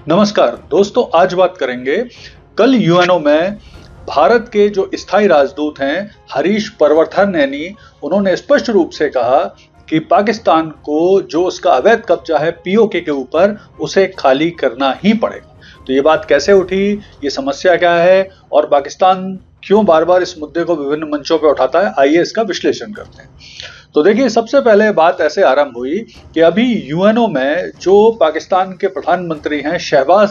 नमस्कार दोस्तों, आज बात करेंगे। कल यूएनओ में भारत के जो स्थायी राजदूत हैं हरीश परवर्थनैनी, उन्होंने स्पष्ट रूप से कहा कि पाकिस्तान को जो उसका अवैध कब्जा है पीओके के ऊपर, उसे खाली करना ही पड़ेगा। तो ये बात कैसे उठी, ये समस्या क्या है और पाकिस्तान क्यों बार बार इस मुद्दे को विभिन्न मंचों पर उठाता है, आइए इसका विश्लेषण करते हैं। तो देखिए, सबसे पहले बात ऐसे आरंभ हुई कि अभी यूएनओ में जो पाकिस्तान के प्रधानमंत्री हैं शहबाज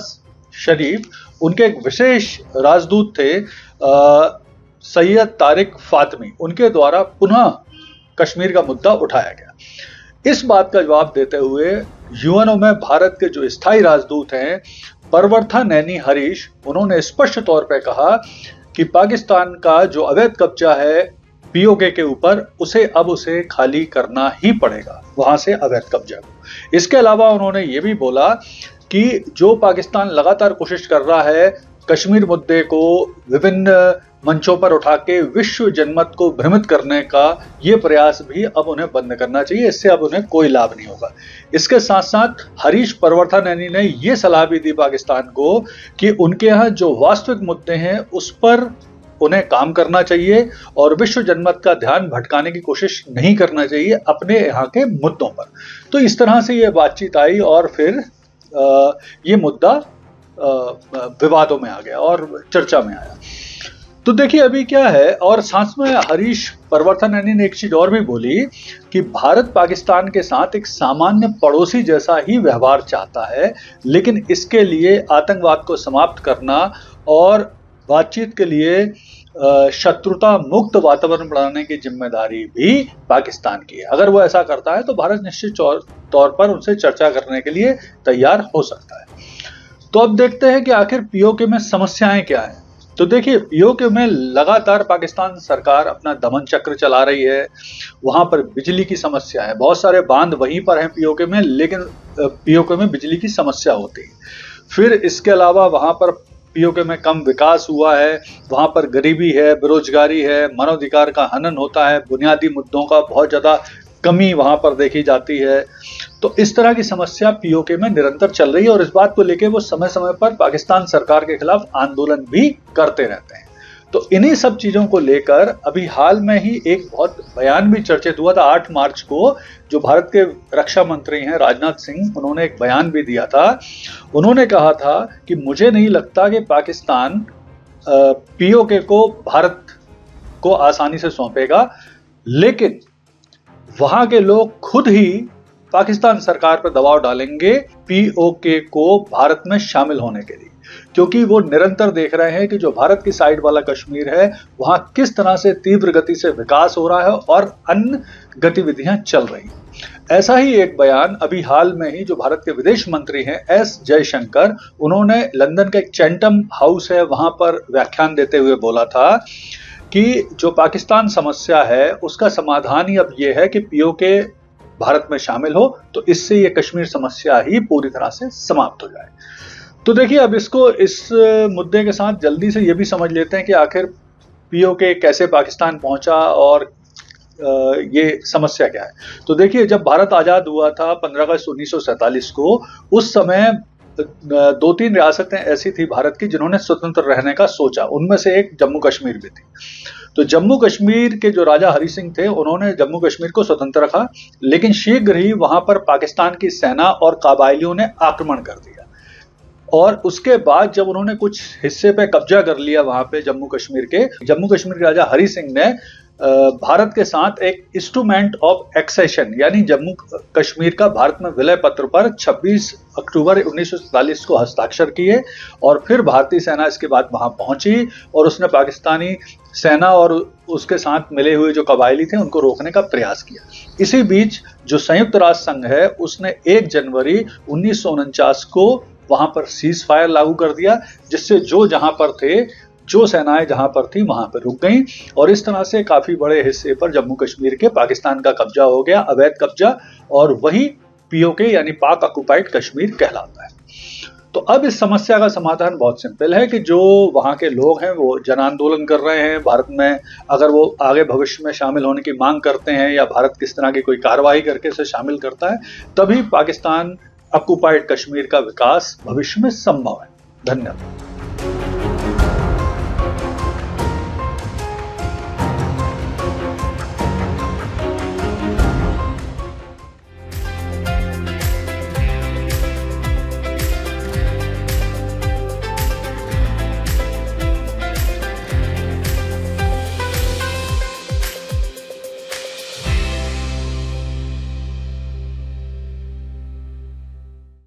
शरीफ, उनके एक विशेष राजदूत थे सैयद तारिक फातमी, उनके द्वारा पुनः कश्मीर का मुद्दा उठाया गया। इस बात का जवाब देते हुए यूएनओ में भारत के जो स्थायी राजदूत हैं परवर्थनैनी हरीश, उन्होंने स्पष्ट तौर पर कहा कि पाकिस्तान का जो अवैध कब्जा है पीओके के ऊपर, उसे खाली करना ही पड़ेगा, वहां से अवैध कब्जा को। इसके अलावा उन्होंने ये भी बोला कि जो पाकिस्तान लगातार कोशिश कर रहा है कश्मीर मुद्दे को विभिन्न मंचों पर उठा के विश्व जनमत को भ्रमित करने का, ये प्रयास भी अब उन्हें बंद करना चाहिए, इससे अब उन्हें कोई लाभ नहीं होगा। इसके साथ साथ हरीश परवर्थनैनी ने ये सलाह भी दी पाकिस्तान को कि उनके यहाँ जो वास्तविक मुद्दे हैं उस पर उन्हें काम करना चाहिए और विश्व जनमत का ध्यान भटकाने की कोशिश नहीं करना चाहिए अपने यहाँ के मुद्दों पर। तो इस तरह से ये बातचीत आई और फिर ये मुद्दा विवादों में आ गया और चर्चा में आया। तो देखिए अभी क्या है, और साथ में हरीश परवर्थनैनी ने एक चीज और भी बोली कि भारत पाकिस्तान के साथ एक सामान्य पड़ोसी जैसा ही व्यवहार चाहता है, लेकिन इसके लिए आतंकवाद को समाप्त करना और बातचीत के लिए शत्रुता मुक्त वातावरण बनाने की जिम्मेदारी भी पाकिस्तान की है। अगर वो ऐसा करता है तो भारत निश्चित तौर पर उनसे चर्चा करने के लिए तैयार हो सकता है। तो अब देखते हैं कि आखिर पीओके में समस्याएं क्या हैं। तो देखिए, पीओके में लगातार पाकिस्तान सरकार अपना दमन चक्र चला रही है। वहां पर बिजली की समस्या है, बहुत सारे बांध वहीं पर हैं पीओके में, लेकिन पीओके में बिजली की समस्या होती है। फिर इसके अलावा वहां पर पीओके में कम विकास हुआ है, वहां पर गरीबी है, बेरोजगारी है, मानवाधिकार का हनन होता है, बुनियादी मुद्दों का बहुत ज्यादा कमी वहां पर देखी जाती है। तो इस तरह की समस्या पीओके में निरंतर चल रही है और इस बात को लेकर वो समय समय पर पाकिस्तान सरकार के खिलाफ आंदोलन भी करते रहते हैं। तो इन्हीं सब चीजों को लेकर अभी हाल में ही एक बहुत बयान भी चर्चित हुआ था 8 मार्च को, जो भारत के रक्षा मंत्री हैं राजनाथ सिंह, उन्होंने एक बयान भी दिया था। उन्होंने कहा था कि मुझे नहीं लगता कि पाकिस्तान पीओके को भारत को आसानी से सौंपेगा, लेकिन वहां के लोग खुद ही पाकिस्तान सरकार पर दबाव डालेंगे पीओके को भारत में शामिल होने के लिए, क्योंकि वो निरंतर देख रहे हैं कि जो भारत की साइड वाला कश्मीर है वहां किस तरह से तीव्र गति से विकास हो रहा है और अन्य गतिविधियां चल रही हैं। ऐसा ही एक बयान अभी हाल में ही जो भारत के विदेश मंत्री हैं एस जयशंकर, उन्होंने लंदन का एक चैंटम हाउस है वहां पर व्याख्यान देते हुए बोला था कि जो पाकिस्तान समस्या है उसका समाधान ही अब यह है कि पीओके भारत में शामिल हो, तो इससे ये कश्मीर समस्या ही पूरी तरह से समाप्त हो जाए। तो देखिए, अब इसको इस मुद्दे के साथ जल्दी से ये भी समझ लेते हैं कि आखिर पीओके कैसे पाकिस्तान पहुंचा और ये समस्या क्या है। तो देखिए, जब भारत आजाद हुआ था 15 अगस्त 1947 को, उस समय 2-3 रियासतें ऐसी थी भारत की जिन्होंने स्वतंत्र रहने का सोचा, उनमें से एक जम्मू कश्मीर भी थी। तो जम्मू कश्मीर के जो राजा हरि सिंह थे, उन्होंने जम्मू कश्मीर को स्वतंत्र रखा, लेकिन शीघ्र ही वहां पर पाकिस्तान की सेना और काबाइलियों ने आक्रमण कर दिया और उसके बाद जब उन्होंने कुछ हिस्से पे कब्जा कर लिया वहां पे जम्मू कश्मीर के राजा हरि सिंह ने भारत के साथ एक इंस्ट्रूमेंट ऑफ एक्सेशन यानी जम्मू कश्मीर का भारत में विलय पत्र पर 26 अक्टूबर 1947 को हस्ताक्षर किए और फिर भारतीय सेना इसके बाद वहां पहुंची और उसने पाकिस्तानी सेना और उसके साथ मिले हुए जो कबायली थे उनको रोकने का प्रयास किया। इसी बीच जो संयुक्त राष्ट्र संघ है उसने 1 जनवरी 1949 को वहां पर सीज फायर लागू कर दिया, जिससे जो जहां पर थे, जो सेनाएं जहां पर थी वहां पर रुक गईं और इस तरह से काफी बड़े हिस्से पर जम्मू कश्मीर के पाकिस्तान का कब्जा हो गया, अवैध कब्जा, और वही पीओके यानी पाक ऑक्युपाइड कश्मीर कहलाता है। तो अब इस समस्या का समाधान बहुत सिंपल है कि जो वहाँ के लोग हैं वो जन आंदोलन कर रहे हैं भारत में, अगर वो आगे भविष्य में शामिल होने की मांग करते हैं या भारत किस तरह की कोई कार्रवाई करके इसे शामिल करता है, तभी पाकिस्तान ऑक्युपाइड कश्मीर का विकास भविष्य में संभव है। धन्यवाद।